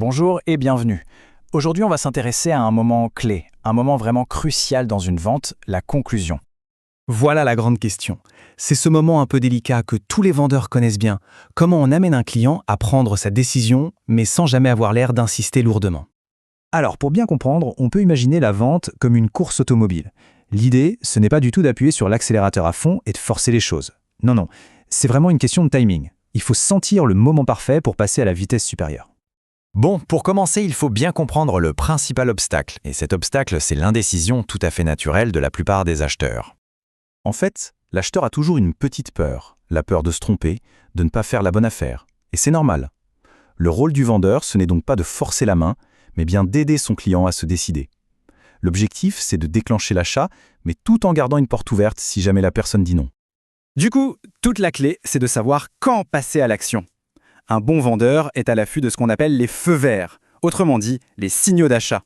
Bonjour et bienvenue. Aujourd'hui, on va s'intéresser à un moment clé, un moment vraiment crucial dans une vente, la conclusion. Voilà la grande question. C'est ce moment un peu délicat que tous les vendeurs connaissent bien. Comment on amène un client à prendre sa décision, mais sans jamais avoir l'air d'insister lourdement. Alors, pour bien comprendre, on peut imaginer la vente comme une course automobile. L'idée, ce n'est pas du tout d'appuyer sur l'accélérateur à fond et de forcer les choses. Non, c'est vraiment une question de timing. Il faut sentir le moment parfait pour passer à la vitesse supérieure. Bon, pour commencer, il faut bien comprendre le principal obstacle. Et cet obstacle, c'est l'indécision tout à fait naturelle de la plupart des acheteurs. En fait, l'acheteur a toujours une petite peur. La peur de se tromper, de ne pas faire la bonne affaire. Et c'est normal. Le rôle du vendeur, ce n'est donc pas de forcer la main, mais bien d'aider son client à se décider. L'objectif, c'est de déclencher l'achat, mais tout en gardant une porte ouverte si jamais la personne dit non. Du coup, toute la clé, c'est de savoir quand passer à l'action. Un bon vendeur est à l'affût de ce qu'on appelle les feux verts, autrement dit, les signaux d'achat.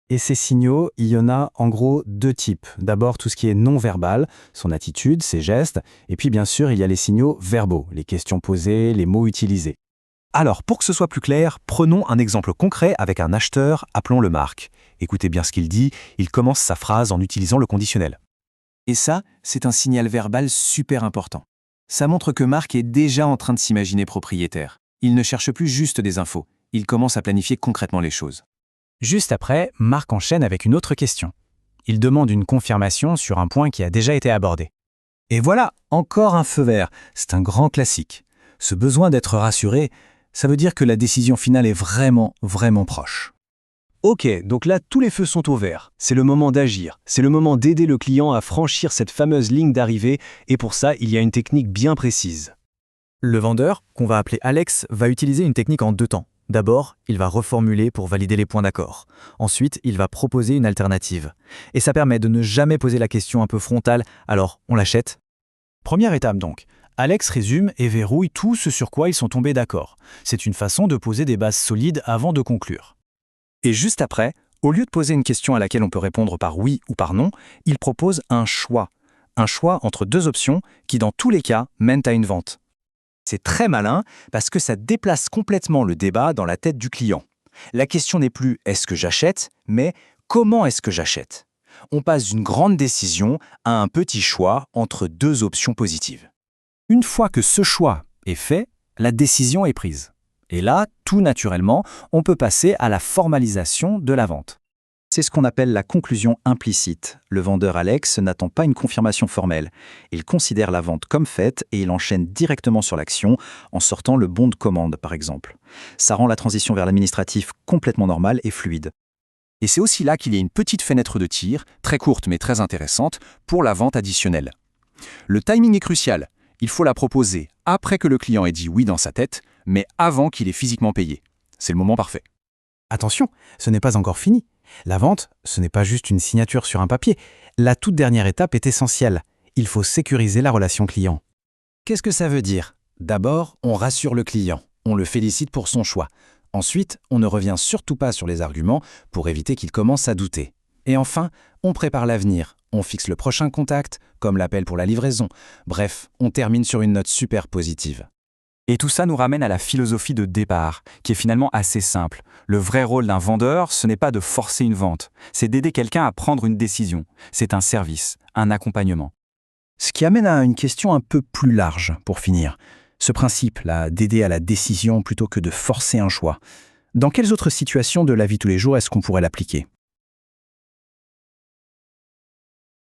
Et ces signaux, il y en a en gros deux types. D'abord, tout ce qui est non-verbal, son attitude, ses gestes, et puis bien sûr, il y a les signaux verbaux, les questions posées, les mots utilisés. Alors, pour que ce soit plus clair, prenons un exemple concret avec un acheteur, appelons-le Marc. Écoutez bien ce qu'il dit, il commence sa phrase en utilisant le conditionnel. Et ça, c'est un signal verbal super important. Ça montre que Marc est déjà en train de s'imaginer propriétaire. Il ne cherche plus juste des infos, il commence à planifier concrètement les choses. Juste après, Marc enchaîne avec une autre question. Il demande une confirmation sur un point qui a déjà été abordé. Et voilà, encore un feu vert. C'est un grand classique. Ce besoin d'être rassuré, ça veut dire que la décision finale est vraiment proche. Ok, donc là, tous les feux sont au vert. C'est le moment d'agir. C'est le moment d'aider le client à franchir cette fameuse ligne d'arrivée, et pour ça, il y a une technique bien précise. Le vendeur, qu'on va appeler Alex, va utiliser une technique en deux temps. D'abord, il va reformuler pour valider les points d'accord. Ensuite, il va proposer une alternative. Et ça permet de ne jamais poser la question un peu frontale « alors, on l'achète ?» Première étape donc. Alex résume et verrouille tout ce sur quoi ils sont tombés d'accord. C'est une façon de poser des bases solides avant de conclure. Et juste après, au lieu de poser une question à laquelle on peut répondre par oui ou par non, il propose un choix. Un choix entre deux options qui, dans tous les cas, mènent à une vente. C'est très malin parce que ça déplace complètement le débat dans la tête du client. La question n'est plus « est-ce que j'achète ?», mais « comment est-ce que j'achète ?» On passe d'une grande décision à un petit choix entre deux options positives. Une fois que ce choix est fait, la décision est prise. Et là, tout naturellement, on peut passer à la formalisation de la vente. C'est ce qu'on appelle la conclusion implicite. Le vendeur Alex n'attend pas une confirmation formelle. Il considère la vente comme faite et il enchaîne directement sur l'action en sortant le bon de commande, par exemple. Ça rend la transition vers l'administratif complètement normale et fluide. Et c'est aussi là qu'il y a une petite fenêtre de tir, très courte mais très intéressante, pour la vente additionnelle. Le timing est crucial. Il faut la proposer après que le client ait dit oui dans sa tête, mais avant qu'il ait physiquement payé. C'est le moment parfait. Attention, ce n'est pas encore fini. La vente, ce n'est pas juste une signature sur un papier. La toute dernière étape est essentielle. Il faut sécuriser la relation client. Qu'est-ce que ça veut dire ? D'abord, on rassure le client. On le félicite pour son choix. Ensuite, on ne revient surtout pas sur les arguments pour éviter qu'il commence à douter. Et enfin, on prépare l'avenir. On fixe le prochain contact, comme l'appel pour la livraison. Bref, on termine sur une note super positive. Et tout ça nous ramène à la philosophie de départ, qui est finalement assez simple. Le vrai rôle d'un vendeur, ce n'est pas de forcer une vente, c'est d'aider quelqu'un à prendre une décision. C'est un service, un accompagnement. Ce qui amène à une question un peu plus large, pour finir. Ce principe-là, d'aider à la décision plutôt que de forcer un choix. Dans quelles autres situations de la vie de tous les jours est-ce qu'on pourrait l'appliquer ?